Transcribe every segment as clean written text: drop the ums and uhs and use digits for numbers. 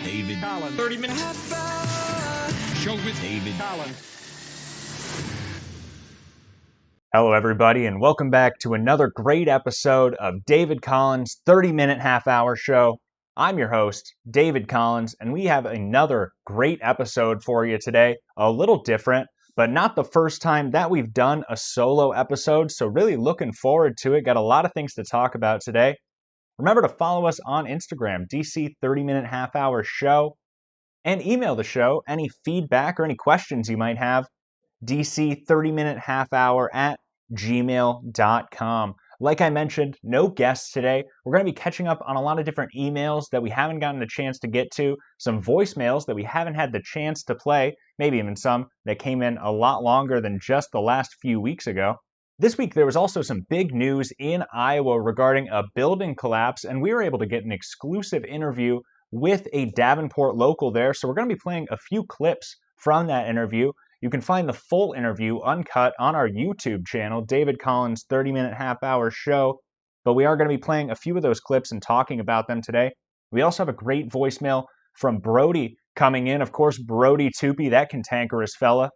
David Collins. 30 minutes. Show with David Collins. Hello, everybody, and welcome back to another great episode of David Collins' 30-minute half-hour show. I'm your host, David Collins, and we have another great episode for you today. A little different, but not the first time that we've done a solo episode, so really looking forward to it. Got a lot of things to talk about today. Remember to follow us on Instagram, DC 30-minute half-hour show, and email the show any feedback or any questions you might have, DC 30-minute half-hour at gmail.com. Like I mentioned, no guests today. We're going to be catching up on a lot of different emails that we haven't gotten a chance to get to, some voicemails that we haven't had the chance to play, maybe even some that came in a lot longer than just the last few weeks ago. This week, there was also some big news in Iowa regarding a building collapse, and we were able to get an exclusive interview with a Davenport local there. So we're going to be playing a few clips from that interview. You can find the full interview uncut on our YouTube channel, David Collins 30-minute half-hour show. But we are going to be playing a few of those clips and talking about them today. We also have a great voicemail from Brody coming in. Of course, Brody Toopy, that cantankerous fella.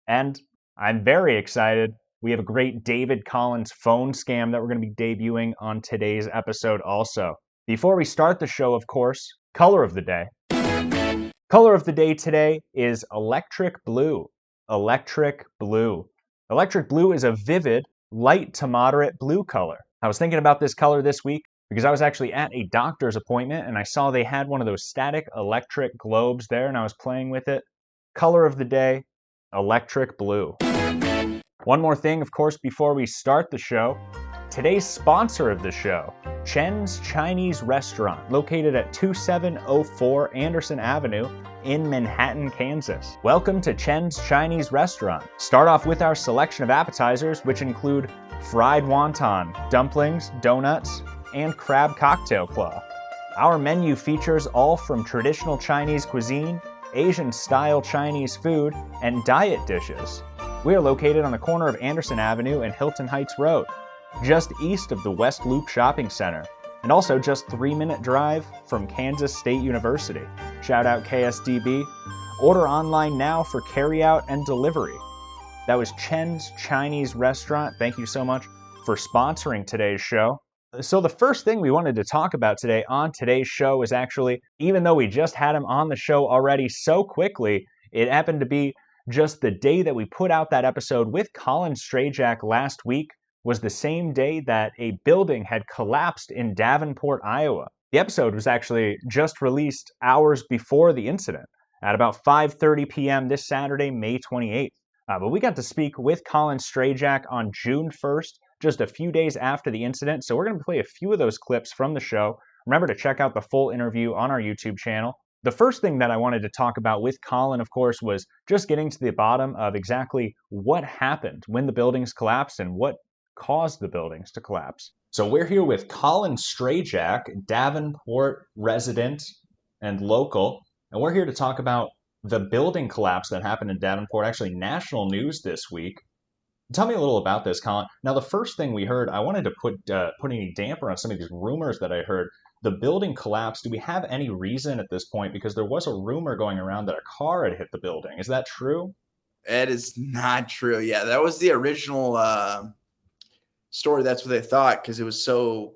And I'm very excited. We have a great David Collins phone scam that we're going to be debuting on today's episode also. Before we start the show, of course, color of the day. Color of the day today is electric blue. Electric blue. Electric blue is a vivid, light to moderate blue color. I was thinking about this color this week because I was actually at a doctor's appointment and I saw they had one of those static electric globes there and I was playing with it. Color of the day, electric blue. One more thing, of course, before we start the show. Today's sponsor of the show, Chen's Chinese Restaurant, located at 2704 Anderson Avenue in Manhattan, Kansas. Welcome to Chen's Chinese Restaurant. Start off with our selection of appetizers, which include fried wonton, dumplings, donuts, and crab cocktail claw. Our menu features all from traditional Chinese cuisine, Asian-style Chinese food, and diet dishes. We are located on the corner of Anderson Avenue and Hilton Heights Road, just east of the West Loop Shopping Center, and also just 3-minute drive from Kansas State University. Shout out KSDB. Order online now for carryout and delivery. That was Chen's Chinese Restaurant. Thank you so much for sponsoring today's show. So the first thing we wanted to talk about today on today's show is actually, even though we just had him on the show already so quickly, it happened to be just the day that we put out that episode with Colin Strajak last week was the same day that a building had collapsed in Davenport, Iowa. The episode was actually just released hours before the incident at about 5:30 p.m. this Saturday, May 28th. But we got to speak with Colin Strajak on June 1st, just a few days after the incident. So we're going to play a few of those clips from the show. Remember to check out the full interview on our YouTube channel. The first thing that I wanted to talk about with Colin, of course, was just getting to the bottom of exactly what happened when the buildings collapsed and what caused the buildings to collapse. So we're here with Colin Strajak, Davenport resident and local, and we're here to talk about the building collapse that happened in Davenport, actually national news this week. Tell me a little about this, Colin. Now, the first thing we heard, I wanted to put any damper on some of these rumors that I heard. The building collapsed. Do we have any reason at this point? Because there was a rumor going around that a car had hit the building. Is that true? It is not true. Yeah, that was the original story. That's what they thought because it was so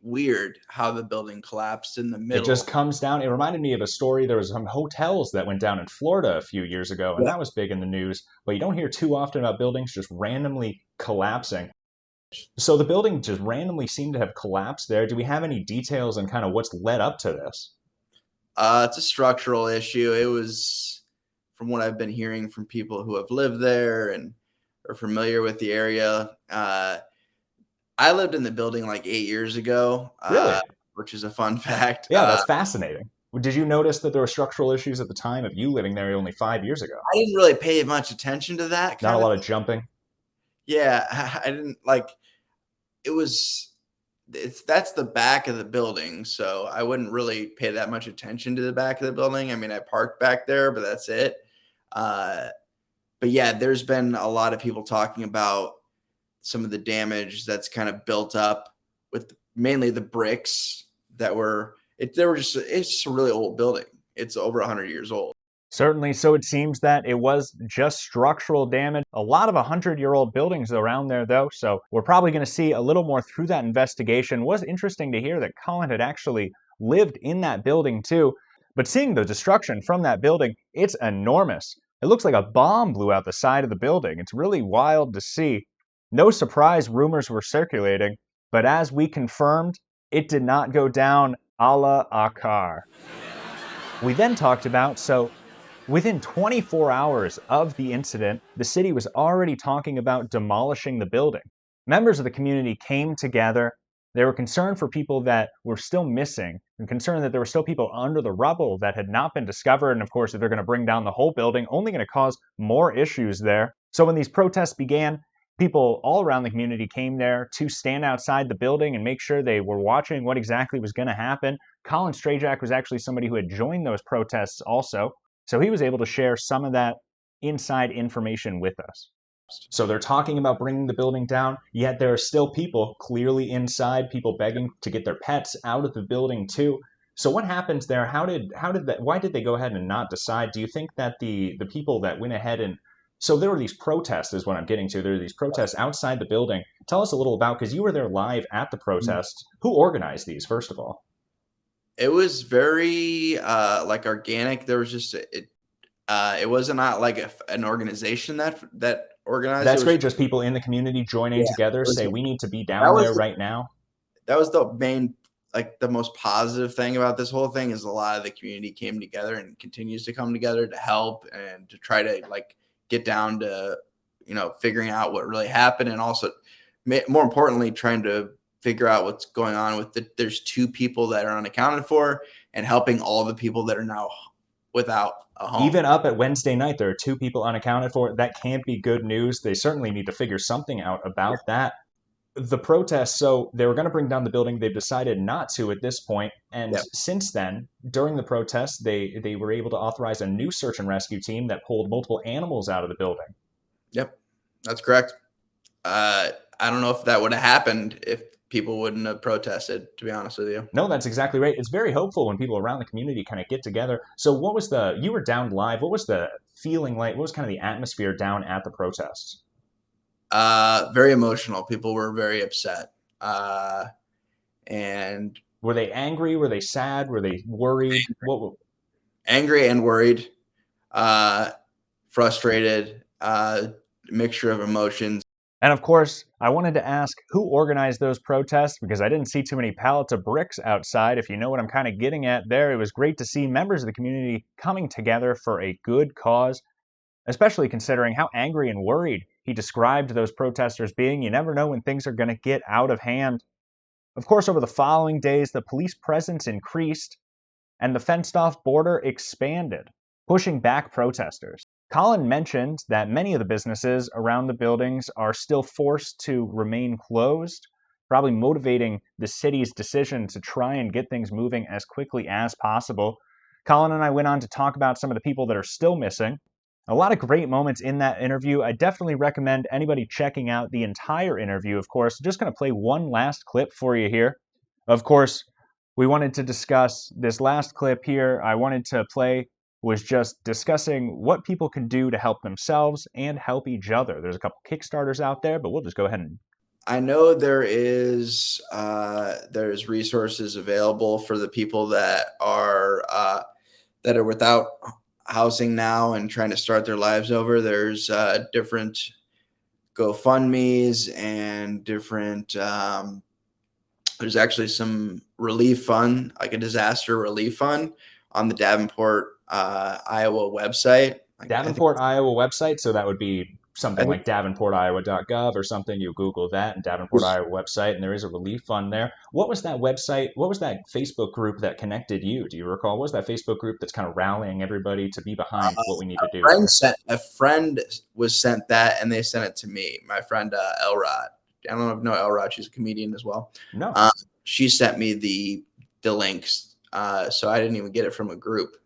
weird how the building collapsed in the middle. It just comes down. It reminded me of a story. There was some hotels that went down in Florida a few years ago, and that was big in the news. But you don't hear too often about buildings just randomly collapsing. So the building just randomly seemed to have collapsed there. Do we have any details on kind of what's led up to this? It's a structural issue. It was, from what I've been hearing from people who have lived there and are familiar with the area. I lived in the building like 8 years ago, Really? Which is a fun fact. Yeah, that's fascinating. Did you notice that there were structural issues at the time of you living there only 5 years ago? I didn't really pay much attention to that. Not a lot of jumping? Yeah, I didn't like that's the back of the building. So I wouldn't really pay that much attention to the back of the building. I mean, I parked back there, but that's it. But yeah, there's been a lot of people talking about some of the damage that's kind of built up with mainly the bricks that were, it's just a really old building. It's over 100 years old. Certainly, so it seems that it was just structural damage. A lot of 100-year-old buildings around there, though, so we're probably going to see a little more through that investigation. It was interesting to hear that Colin had actually lived in that building, too. But seeing the destruction from that building, it's enormous. It looks like a bomb blew out the side of the building. It's really wild to see. No surprise rumors were circulating, but as we confirmed, it did not go down a la Akar. We then talked about, within 24 hours of the incident, the city was already talking about demolishing the building. Members of the community came together. They were concerned for people that were still missing and concerned that there were still people under the rubble that had not been discovered. And of course, if they're going to bring down the whole building, only going to cause more issues there. So when these protests began, people all around the community came there to stand outside the building and make sure they were watching what exactly was going to happen. Colin Strajac was actually somebody who had joined those protests also. So he was able to share some of that inside information with us. So they're talking about bringing the building down, yet there are still people clearly inside, people begging to get their pets out of the building too. So what happens there? Why did they go ahead and not decide? Do you think that the people that went ahead and, so there were these protests is what I'm getting to. There were these protests outside the building. Tell us a little about, because you were there live at the protests. Who organized these, first of all? It was very organic. There was just it wasn't not like an organization that organized. That's great. Just people in the community joining together, say we need to be down there right now. That was the main, the most positive thing about this whole thing is a lot of the community came together and continues to come together to help and to try to get down to figuring out what really happened, and also more importantly trying to figure out what's going on with there's 2 people that are unaccounted for, and helping all the people that are now without a home. Even up at Wednesday night, there are 2 people unaccounted for. That can't be good news. They certainly need to figure something out about that. The protests, so they were going to bring down the building. They've decided not to at this point. And since then, during the protests, they were able to authorize a new search and rescue team that pulled multiple animals out of the building. Yep, that's correct. I don't know if that would have happened if people wouldn't have protested, to be honest with you. No, that's exactly right. It's very hopeful when people around the community kind of get together. So what was you were down live. What was the feeling like? What was kind of the atmosphere down at the protests? Very emotional. People were very upset. And were they angry? Were they sad? Were they worried? Angry and worried, frustrated, mixture of emotions. And of course, I wanted to ask who organized those protests, because I didn't see too many pallets of bricks outside. If you know what I'm kind of getting at there, it was great to see members of the community coming together for a good cause, especially considering how angry and worried he described those protesters being. You never know when things are going to get out of hand. Of course, over the following days, the police presence increased and the fenced-off border expanded, pushing back protesters. Colin mentioned that many of the businesses around the buildings are still forced to remain closed, probably motivating the city's decision to try and get things moving as quickly as possible. Colin and I went on to talk about some of the people that are still missing. A lot of great moments in that interview. I definitely recommend anybody checking out the entire interview, of course. Just going to play one last clip for you here. Of course, we wanted to discuss this last clip here. I wanted to play was just discussing what people can do to help themselves and help each other. There's a couple Kickstarters out there, but we'll just go ahead and... I know there's resources available for the people that are without housing now and trying to start their lives over. There's different GoFundMes and different there's actually some relief fund, like a disaster relief fund on the Davenport, Iowa website. Davenport, Iowa website. So that would be something like davenportiowa.gov or something. You Google that and Davenport, Iowa website, and there is a relief fund there. What was that website? What was that Facebook group that connected you? Do you recall? What was that Facebook group that's kind of rallying everybody to be behind what we need to do? A friend was sent that, and they sent it to me. My friend Elrod. I don't know if you know Elrod. She's a comedian as well. No. She sent me the links, so I didn't even get it from a group.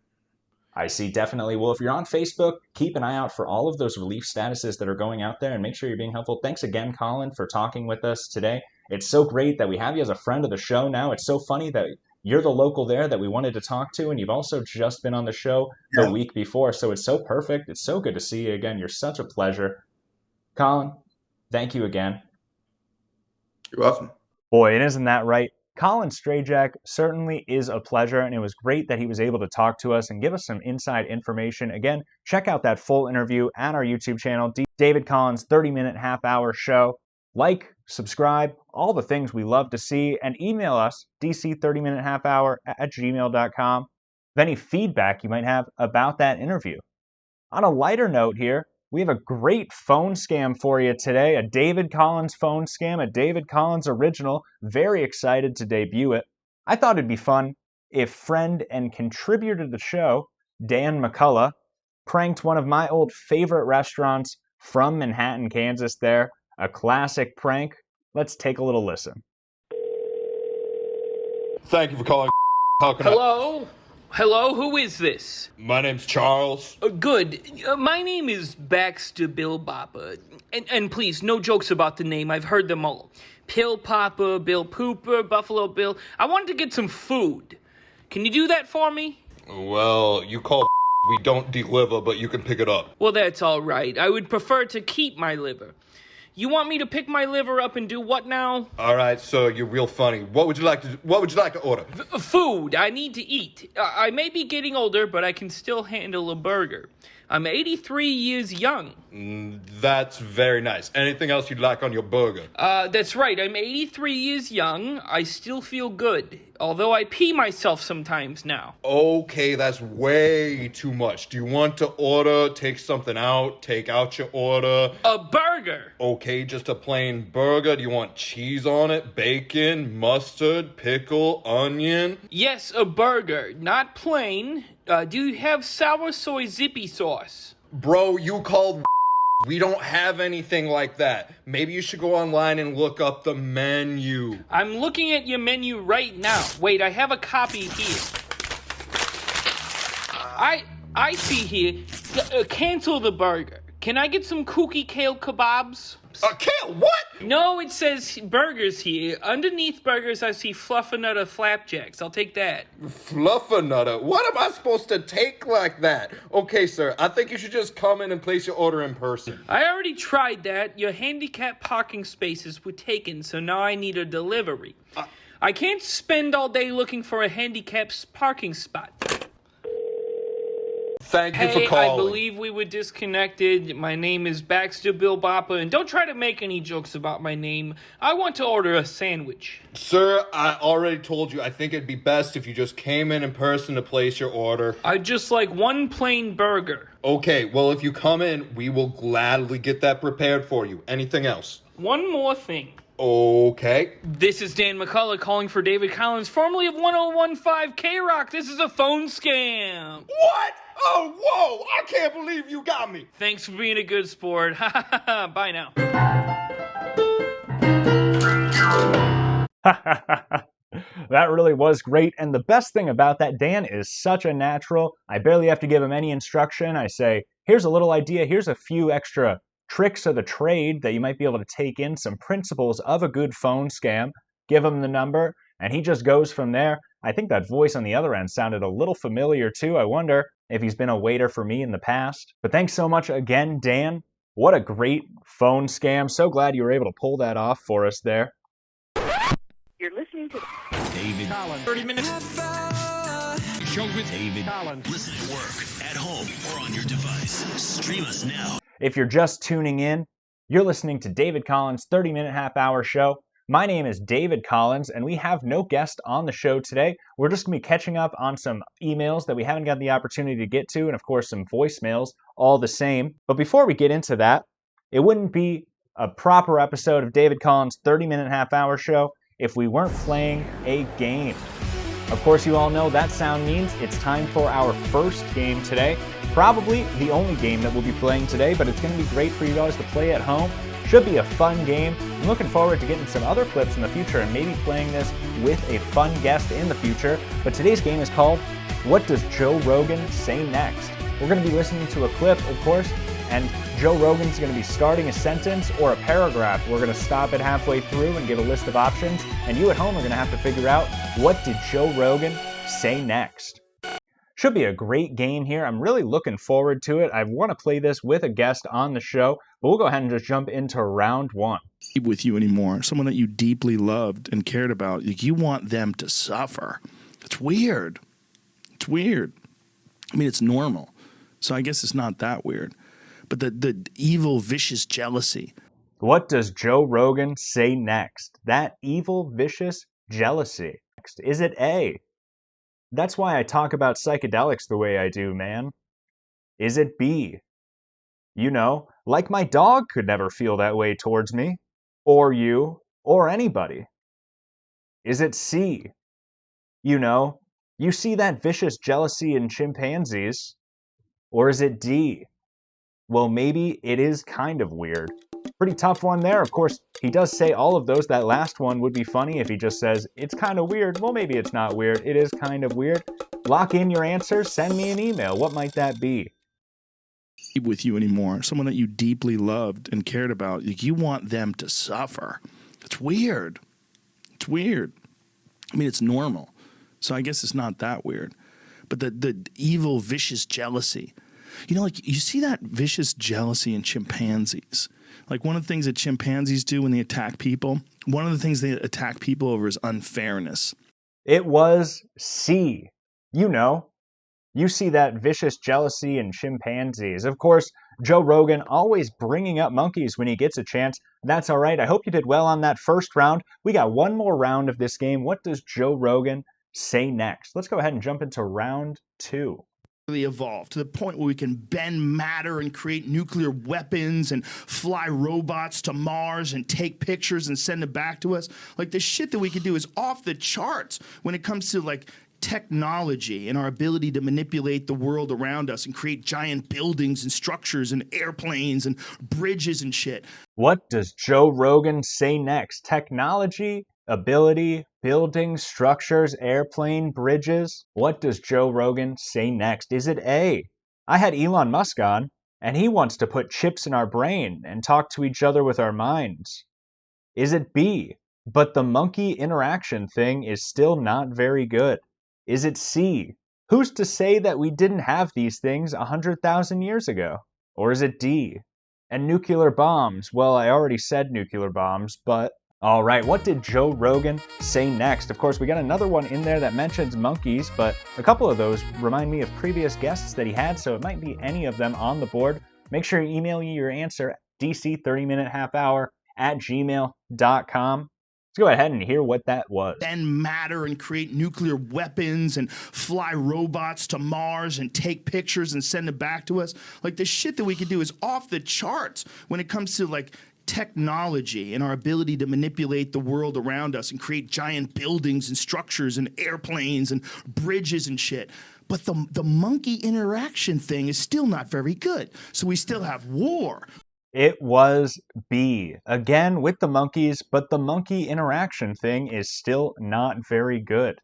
I see, definitely. Well, if you're on Facebook, keep an eye out for all of those relief statuses that are going out there and make sure you're being helpful. Thanks again, Colin, for talking with us today. It's so great that we have you as a friend of the show now. It's so funny that you're the local there that we wanted to talk to, and you've also just been on the show the week before, so it's so perfect. It's so good to see you again. You're such a pleasure. Colin, thank you again. You're welcome. Boy, and isn't that right? Colin Strajac certainly is a pleasure, and it was great that he was able to talk to us and give us some inside information. Again, check out that full interview at our YouTube channel, David Collins' 30-minute half-hour show. Like, subscribe, all the things we love to see, and email us, dc30minutehalfhour@gmail.com, with any feedback you might have about that interview. On a lighter note here, we have a great phone scam for you today, a David Collins phone scam, a David Collins original. Very excited to debut it. I thought it'd be fun if friend and contributor to the show, Dan McCullough, pranked one of my old favorite restaurants from Manhattan, Kansas there. A classic prank. Let's take a little listen. Thank you for calling. How can Hello? Hello, who is this? My name's Charles. Good. My name is Baxter Bill Bopper. And please, no jokes about the name. I've heard them all. Pill Popper, Bill Pooper, Buffalo Bill. I wanted to get some food. Can you do that for me? Well, you called. We don't deliver, but you can pick it up. Well, that's all right. I would prefer to keep my liver. You want me to pick my liver up and do what now? All right, so you're real funny. What would you like to order? Food. I need to eat. I may be getting older, but I can still handle a burger. I'm 83 years young. That's very nice. Anything else you'd like on your burger? That's right. I'm 83 years young. I still feel good, although I pee myself sometimes now. Okay, that's way too much. Do you want to take something out, take out your order? A burger! Okay, just a plain burger. Do you want cheese on it, bacon, mustard, pickle, onion? Yes, a burger. Not plain. Do you have sour soy zippy sauce? Bro, you called. We don't have anything like that. Maybe you should go online and look up the menu. I'm looking at your menu right now. Wait, I have a copy here. I see here. Cancel the burger. Can I get some kooky kale kebabs? Kale, what? No, it says burgers here. Underneath burgers, I see Fluffernutter flapjacks. I'll take that. Fluffernutter? What am I supposed to take like that? Okay, sir, I think you should just come in and place your order in person. I already tried that. Your handicapped parking spaces were taken, so now I need a delivery. I can't spend all day looking for a handicapped parking spot. Thank you for calling. I believe we were disconnected. My name is Baxter Bill Bopper, and don't try to make any jokes about my name. I want to order a sandwich. Sir, I already told you, I think it'd be best if you just came in person to place your order. I'd just like one plain burger. Okay, well, if you come in, we will gladly get that prepared for you. Anything else? One more thing. Okay. This is Dan McCullough calling for David Collins, formerly of 1015 K-Rock. This is a phone scam. What? Oh, whoa! I can't believe you got me! Thanks for being a good sport. Bye now. That really was great, and the best thing about that, Dan is such a natural. I barely have to give him any instruction. I say, here's a little idea, here's a few extra tricks of the trade that you might be able to take in, some principles of a good phone scam, give him the number, and he just goes from there. I think that voice on the other end sounded a little familiar too. I wonder if he's been a waiter for me in the past. But thanks so much again, Dan. What a great phone scam. So glad you were able to pull that off for us there. You're listening to David Collins. 30 minutes. Show with David Collins. Listen at work, at home, or on your device. Stream us now. If you're just tuning in, you're listening to David Collins' 30-minute half-hour show. My name is David Collins, and we have no guest on the show today. We're just going to be catching up on some emails that we haven't got the opportunity to get to, and of course some voicemails, all the same. But before we get into that, it wouldn't be a proper episode of David Collins' 30-minute half-hour show if we weren't playing a game. Of course, you all know that sound means it's time for our first game today. Probably the only game that we'll be playing today, but it's going to be great for you guys to play at home. Should be a fun game. I'm looking forward to getting some other clips in the future and maybe playing this with a fun guest in the future. But today's game is called What Does Joe Rogan Say Next? We're going to be listening to a clip, of course, And Joe Rogan's going to be starting a sentence or a paragraph. We're going to stop it halfway through and give a list of options. And you at home are going to have to figure out, what did Joe Rogan say next? Should be a great game here. I'm really looking forward to it. I want to play this with a guest on the show, but we'll go ahead and just jump into round one. With you anymore, someone that you deeply loved and cared about, you want them to suffer. It's weird. It's weird. I mean, it's normal. So I guess it's not that weird. But the evil, vicious jealousy. What does Joe Rogan say next? That evil, vicious jealousy. Is it A? That's why I talk about psychedelics the way I do, man. Is it B? You know, like my dog could never feel that way towards me, or you, or anybody. Is it C? You know, you see that vicious jealousy in chimpanzees. Or is it D? Well, maybe it is kind of weird. Pretty tough one there. Of course, he does say all of those. That last one would be funny if he just says, it's kind of weird. Well, maybe it's not weird. It is kind of weird. Lock in your answer. Send me an email. What might that be? With you anymore, someone that you deeply loved and cared about, you want them to suffer. It's weird. It's weird. I mean, it's normal. So I guess it's not that weird. But the evil, vicious jealousy. You know, like, you see that vicious jealousy in chimpanzees. Like, one of the things that chimpanzees do when they attack people, one of the things they attack people over is unfairness. It was C. You know, you see that vicious jealousy in chimpanzees. Of course, Joe Rogan always bringing up monkeys when he gets a chance. That's all right. I hope you did well on that first round. We got one more round of this game. What does Joe Rogan say next? Let's go ahead and jump into round two. Evolved to the point where we can bend matter and create nuclear weapons and fly robots to Mars and take pictures and send it back to us. Like, the shit that we can do is off the charts when it comes to, like, technology and our ability to manipulate the world around us and create giant buildings and structures and airplanes and bridges and shit. What does Joe Rogan say next? Technology, ability, building, structures, airplane, bridges. What does Joe Rogan say next? Is it A? I had Elon Musk on, and he wants to put chips in our brain and talk to each other with our minds. Is it B? But the monkey interaction thing is still not very good. Is it C? Who's to say that we didn't have these things 100,000 years ago? Or is it D? And nuclear bombs? Well, I already said nuclear bombs, but... All right, what did Joe Rogan say next? Of course, we got another one in there that mentions monkeys, but a couple of those remind me of previous guests that he had, so it might be any of them on the board. Make sure you email me your answer, dc30minutehalfhour@gmail.com. Let's go ahead and hear what that was. Bend matter and create nuclear weapons and fly robots to Mars and take pictures and send it back to us. Like, the shit that we can do is off the charts when it comes to, like, technology and our ability to manipulate the world around us and create giant buildings and structures and airplanes and bridges and shit. But the monkey interaction thing is still not very good. So we still have war. It was B. Again with the monkeys, but the monkey interaction thing is still not very good.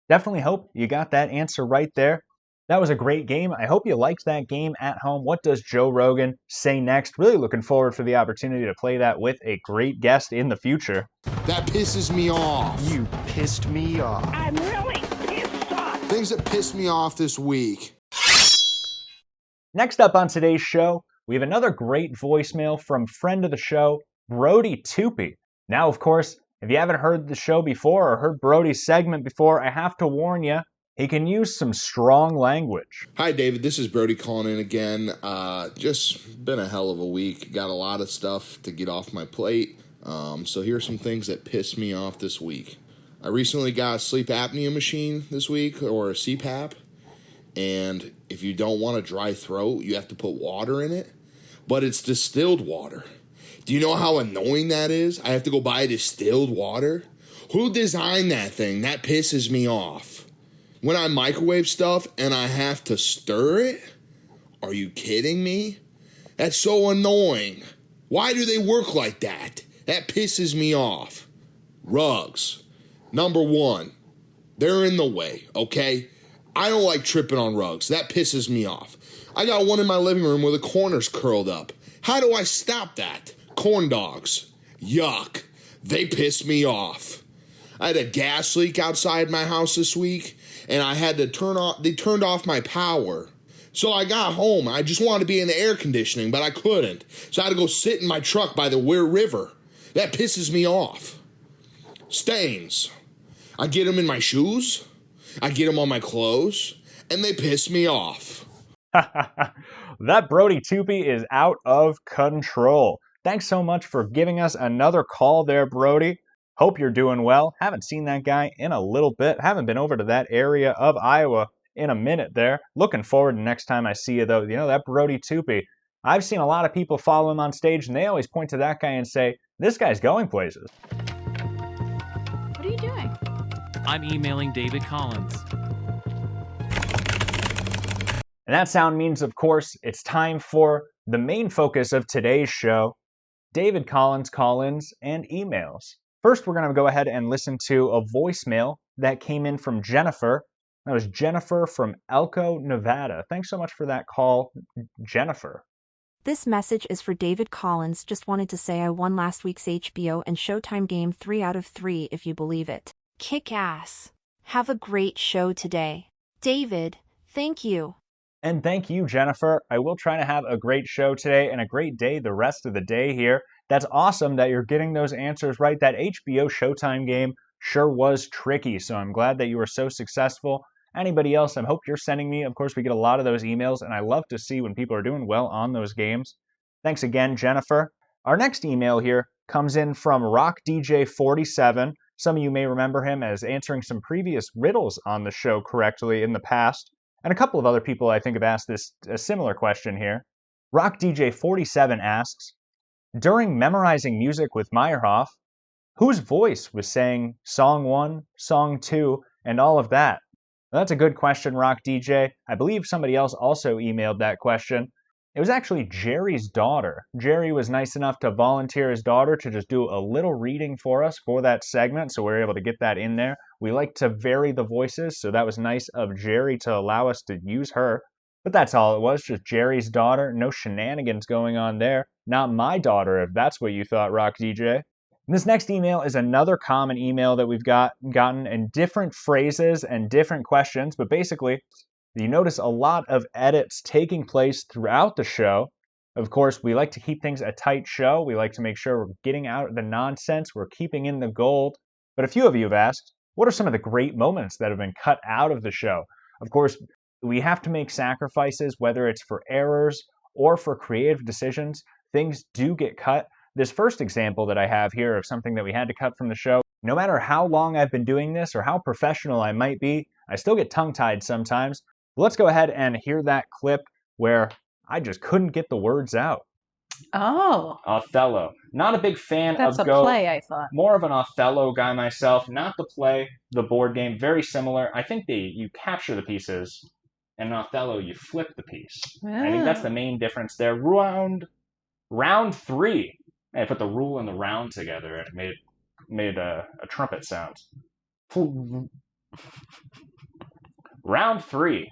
Definitely hope you got that answer right there. That was a great game. I hope you liked that game at home. What does Joe Rogan say next? Really looking forward for the opportunity to play that with a great guest in the future. That pisses me off. You pissed me off. I'm really pissed off. Things that pissed me off this week. Next up on today's show, we have another great voicemail from friend of the show, Brody Toopy. Now, of course, if you haven't heard the show before or heard Brody's segment before, I have to warn you, he can use some strong language. Hi, David. This is Brody calling in again. Just been a hell of a week. Got a lot of stuff to get off my plate. So here are some things that pissed me off this week. I recently got a sleep apnea machine this week, or a CPAP. And if you don't want a dry throat, you have to put water in it. But it's distilled water. Do you know how annoying that is? I have to go buy distilled water. Who designed that thing? That pisses me off. When I microwave stuff and I have to stir it? Are you kidding me? That's so annoying. Why do they work like that? That pisses me off. Rugs. Number one, they're in the way, okay? I don't like tripping on rugs. That pisses me off. I got one in my living room where the corner's curled up. How do I stop that? Corn dogs. Yuck. They piss me off. I had a gas leak outside my house this week, and I had to they turned off my power. So I got home. I just wanted to be in the air conditioning, but I couldn't. So I had to go sit in my truck by the Weir River. That pisses me off. Stains. I get them in my shoes. I get them on my clothes, and they piss me off. That Brody Toopy is out of control. Thanks so much for giving us another call there, Brody. Hope you're doing well. Haven't seen that guy in a little bit. Haven't been over to that area of Iowa in a minute there. Looking forward to next time I see you, though. You know, that Brody Toopy, I've seen a lot of people follow him on stage, and they always point to that guy and say, this guy's going places. What are you doing? I'm emailing David Collins. And that sound means, of course, it's time for the main focus of today's show, David Collins call-ins and emails. First, we're going to go ahead and listen to a voicemail that came in from Jennifer. That was Jennifer from Elko, Nevada. Thanks so much for that call, Jennifer. This message is for David Collins. Just wanted to say I won last week's HBO and Showtime game 3 out of 3, if you believe it. Kick ass. Have a great show today. David, thank you. And thank you, Jennifer. I will try to have a great show today and a great day the rest of the day here. That's awesome that you're getting those answers right. That HBO Showtime game sure was tricky, so I'm glad that you were so successful. Anybody else, I hope you're sending me. Of course, we get a lot of those emails, and I love to see when people are doing well on those games. Thanks again, Jennifer. Our next email here comes in from RockDJ47. Some of you may remember him as answering some previous riddles on the show correctly in the past. And a couple of other people, I think, have asked a similar question here. RockDJ47 asks, during memorizing music with Meyerhoff, whose voice was saying Song 1, Song 2, and all of that? Well, that's a good question, RockDJ. I believe somebody else also emailed that question. It was actually Jerry's daughter. Jerry was nice enough to volunteer his daughter to just do a little reading for us for that segment, so we were able to get that in there. We like to vary the voices, so that was nice of Jerry to allow us to use her. But that's all it was, just Jerry's daughter. No shenanigans going on there. Not my daughter, if that's what you thought, RockDJ. This next email is another common email that we've gotten in different phrases and different questions, but basically, you notice a lot of edits taking place throughout the show. Of course, we like to keep things a tight show. We like to make sure we're getting out the nonsense, we're keeping in the gold. But a few of you have asked, what are some of the great moments that have been cut out of the show? Of course, we have to make sacrifices, whether it's for errors or for creative decisions. Things do get cut. This first example that I have here of something that we had to cut from the show, no matter how long I've been doing this or how professional I might be, I still get tongue-tied sometimes. Let's go ahead and hear that clip where I just couldn't get the words out. Oh. Othello. Not a big fan That's of a Go. play, I thought. More of an Othello guy myself. Not the play, the board game. Very similar. I think you capture the pieces, and in Othello you flip the piece. I think that's the main difference there. Round 3. I put the rule and the round together, and it made a trumpet sound. Round 3.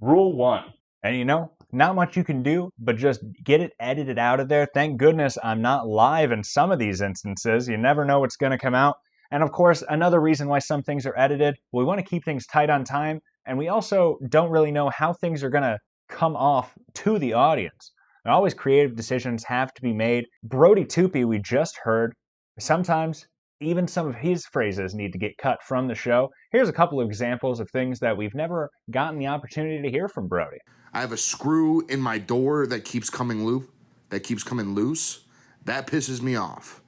Rule 1. And you know, not much you can do, but just get it edited out of there. Thank goodness I'm not live in some of these instances. You never know what's going to come out. And of course, another reason why some things are edited, we want to keep things tight on time, and we also don't really know how things are going to come off to the audience. And always creative decisions have to be made. Brody Toopy, we just heard, sometimes even some of his phrases need to get cut from the show. Here's a couple of examples of things that we've never gotten the opportunity to hear from Brody. I have a screw in my door that keeps coming loose. That pisses me off.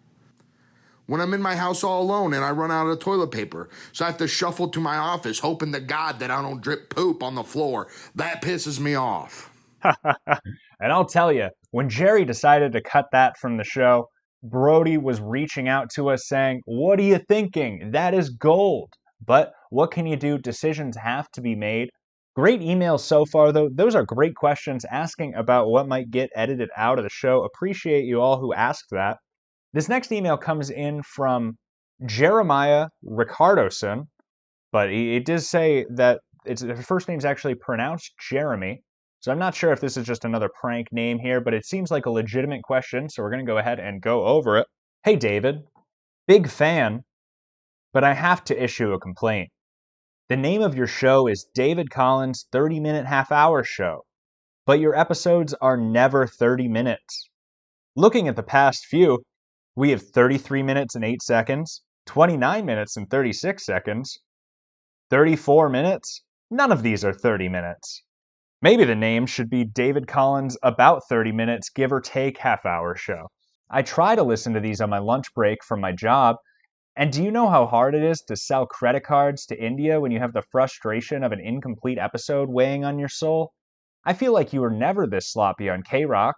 When I'm in my house all alone and I run out of toilet paper, so I have to shuffle to my office hoping to God that I don't drip poop on the floor. That pisses me off. And I'll tell you, when Jerry decided to cut that from the show, Brody was reaching out to us saying, what are you thinking? That is gold. But what can you do? Decisions have to be made. Great emails so far, though. Those are great questions asking about what might get edited out of the show. Appreciate you all who asked that. This next email comes in from Jeremiah Ricardoson, but it does say that His first name's actually pronounced Jeremy. So I'm not sure if this is just another prank name here, but it seems like a legitimate question, so we're going to go ahead and go over it. Hey, David. Big fan, but I have to issue a complaint. The name of your show is David Collins' 30-minute half-hour show, but your episodes are never 30 minutes. Looking at the past few, we have 33 minutes and 8 seconds, 29 minutes and 36 seconds, 34 minutes. None of these are 30 minutes. Maybe the name should be David Collins' About 30 Minutes, Give or Take half-hour show. I try to listen to these on my lunch break from my job, and do you know how hard it is to sell credit cards to India when you have the frustration of an incomplete episode weighing on your soul? I feel like you were never this sloppy on K-Rock.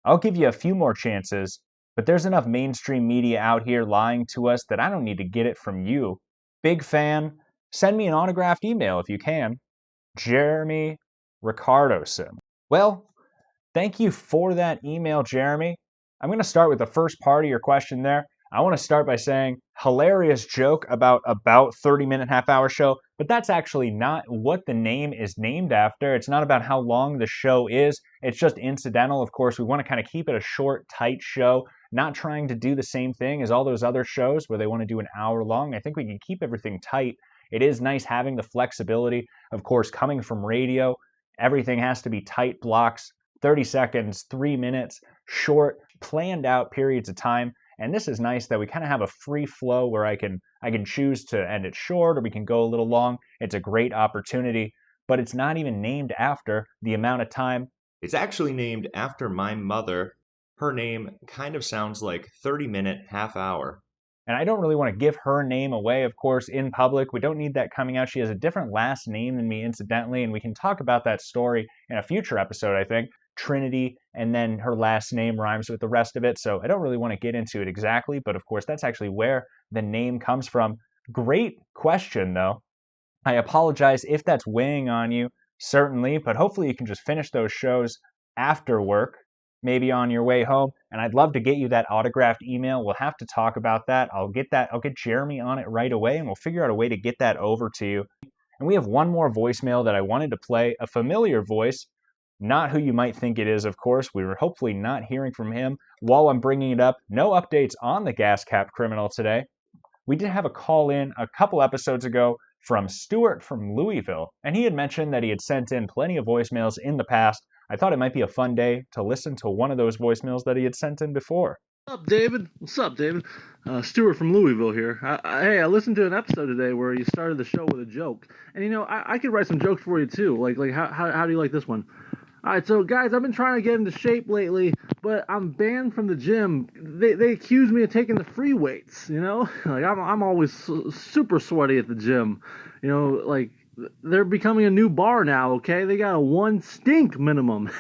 I'll give you a few more chances, but there's enough mainstream media out here lying to us that I don't need to get it from you. Big fan. Send me an autographed email if you can. Jeremy Ricardoson. Well, thank you for that email, Jeremy. I'm going to start with the first part of your question there. I want to start by saying, hilarious joke about 30-minute half-hour show, but that's actually not what the name is named after. It's not about how long the show is. It's just incidental. Of course, we want to kind of keep it a short, tight show, not trying to do the same thing as all those other shows where they want to do an hour long. I think we can keep everything tight. It is nice having the flexibility. Of course, coming from radio, everything has to be tight blocks, 30 seconds, 3 minutes, short, planned out periods of time. And this is nice that we kind of have a free flow where I can choose to end it short or we can go a little long. It's a great opportunity, but it's not even named after the amount of time. It's actually named after my mother. Her name kind of sounds like 30-minute half hour. And I don't really want to give her name away, of course, in public. We don't need that coming out. She has a different last name than me, incidentally, and we can talk about that story in a future episode, I think. Trinity, and then her last name rhymes with the rest of it, so I don't really want to get into it exactly, but of course that's actually where the name comes from. Great question, though. I apologize if that's weighing on you, certainly, but hopefully you can just finish those shows after work, maybe on your way home, and I'd love to get you that autographed email. We'll have to talk about that. I'll get Jeremy on it right away, and we'll figure out a way to get that over to you. And we have one more voicemail that I wanted to play, a familiar voice. Not who you might think it is, of course. We were hopefully not hearing from him while I'm bringing it up. No updates on the gas cap criminal today. We did have a call in a couple episodes ago from Stuart from Louisville, and he had mentioned that he had sent in plenty of voicemails in the past. I thought it might be a fun day to listen to one of those voicemails that he had sent in before. What's up, David? What's up, David? Stuart from Louisville here. I listened to an episode today where you started the show with a joke, and I could write some jokes for you too. Like how do you like this one? All right, so guys, I've been trying to get into shape lately, but I'm banned from the gym. They accuse me of taking the free weights, Like I'm always super sweaty at the gym, like they're becoming a new bar now, okay? They got a 1 stink minimum.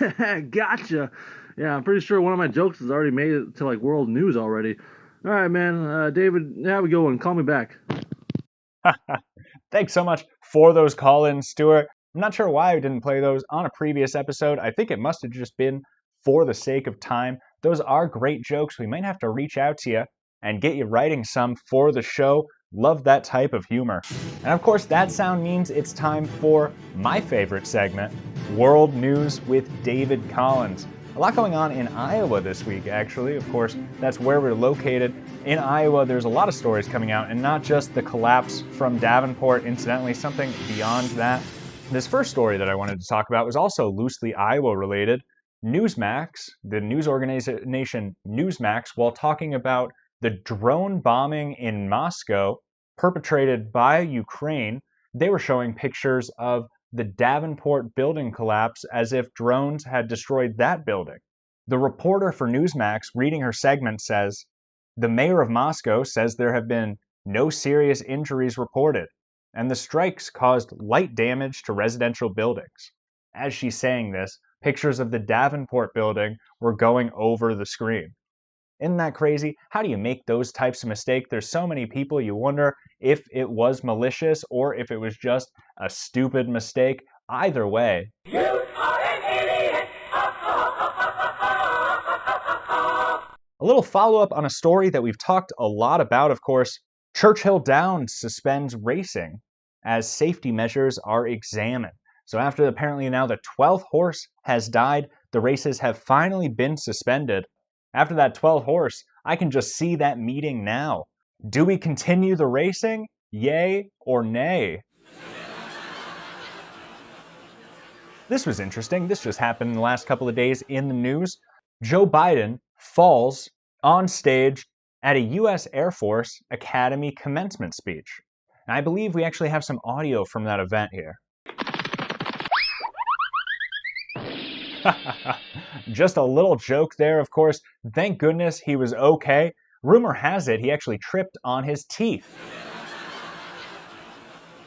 Gotcha. Yeah, I'm pretty sure one of my jokes has already made it to like world news already. All right, man. David, have a good one. Call me back. Thanks so much for those call-ins, Stuart. I'm not sure why I didn't play those on a previous episode. I think it must have just been for the sake of time. Those are great jokes. We might have to reach out to you and get you writing some for the show. Love that type of humor. And of course, that sound means it's time for my favorite segment, World News with David Collins. A lot going on in Iowa this week, actually. Of course, that's where we're located. In Iowa, there's a lot of stories coming out, and not just the collapse from Davenport. Incidentally, something beyond that. This first story that I wanted to talk about was also loosely Iowa-related. Newsmax, the news organization Newsmax, while talking about the drone bombing in Moscow perpetrated by Ukraine, they were showing pictures of the Davenport building collapse as if drones had destroyed that building. The reporter for Newsmax, reading her segment, says, "The mayor of Moscow says there have been no serious injuries reported, and the strikes caused light damage to residential buildings." As she's saying this, pictures of the Davenport building were going over the screen. Isn't that crazy? How do you make those types of mistakes? There's so many people, you wonder if it was malicious or if it was just a stupid mistake. Either way. You are an idiot! A little follow-up on a story that we've talked a lot about, of course. Churchill Downs suspends racing. as safety measures are examined. So after apparently now the 12th horse has died, the races have finally been suspended. After that 12th horse, I can just see that meeting now. Do we continue the racing? Yay or nay? This was interesting. This just happened in the last couple of days in the news. Joe Biden falls on stage at a U.S. Air Force Academy commencement speech. And I believe we actually have some audio from that event here. Just a little joke there, of course. Thank goodness he was okay. Rumor has it he actually tripped on his teeth.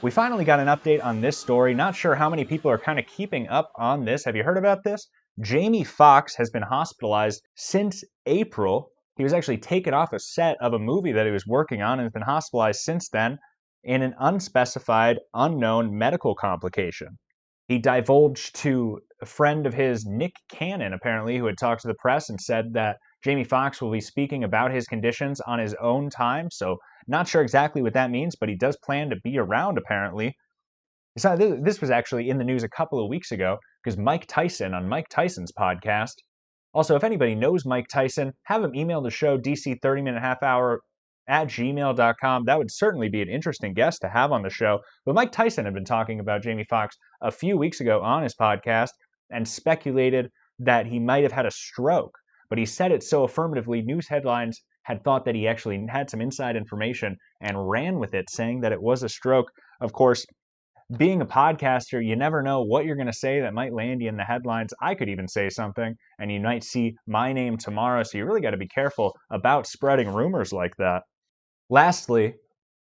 We finally got an update on this story. Not sure how many people are kind of keeping up on this. Have you heard about this? Jamie Foxx has been hospitalized since April. He was actually taken off a set of a movie that he was working on and has been hospitalized since then in an unspecified, unknown medical complication. He divulged to a friend of his, Nick Cannon, apparently, who had talked to the press and said that Jamie Foxx will be speaking about his conditions on his own time. So not sure exactly what that means, but he does plan to be around, apparently. So this was actually in the news a couple of weeks ago because Mike Tyson on Mike Tyson's podcast. Also, if anybody knows Mike Tyson, have him email the show, dc30minutehalfhour@gmail.com. That would certainly be an interesting guest to have on the show. But Mike Tyson had been talking about Jamie Foxx a few weeks ago on his podcast and speculated that he might have had a stroke. But he said it so affirmatively, news headlines had thought that he actually had some inside information and ran with it, saying that it was a stroke. Of course, being a podcaster, you never know what you're going to say that might land you in the headlines. I could even say something, and you might see my name tomorrow, so you really got to be careful about spreading rumors like that. Lastly,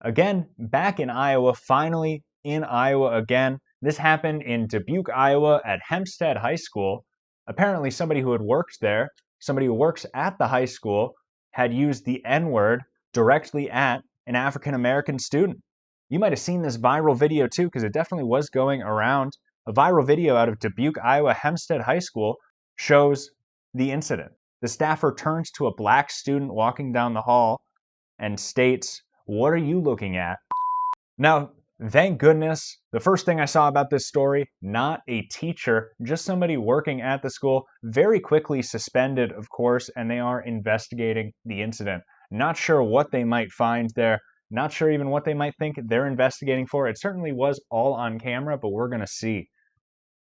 again, back in Iowa, finally in Iowa again. This happened in Dubuque, Iowa at Hempstead High School. Apparently somebody who had worked there, somebody who works at the high school, had used the N-word directly at an African-American student. You might have seen this viral video too, because it definitely was going around. A viral video out of Dubuque, Iowa, Hempstead High School shows the incident. The staffer turns to a black student walking down the hall and states, "What are you looking at?" Now, thank goodness, the first thing I saw about this story, not a teacher, just somebody working at the school, very quickly suspended, of course, and they are investigating the incident. Not sure what they might find there. Not sure even what they might think they're investigating for. It certainly was all on camera, but we're going to see.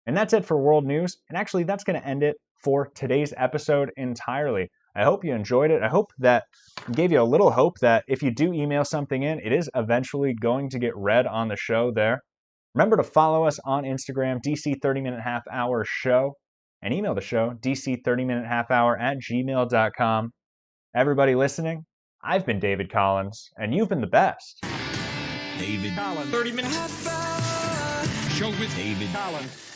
And that's it for World News. And actually, that's going to end it for today's episode entirely. I hope you enjoyed it. I hope that gave you a little hope that if you do email something in, it is eventually going to get read on the show there. Remember to follow us on Instagram, DC30minutehalfhour show, and email the show, dc30minutehalfhour@gmail.com. Everybody listening, I've been David Collins, and you've been the best. David Collins. 30 minutes. Show with David Collins.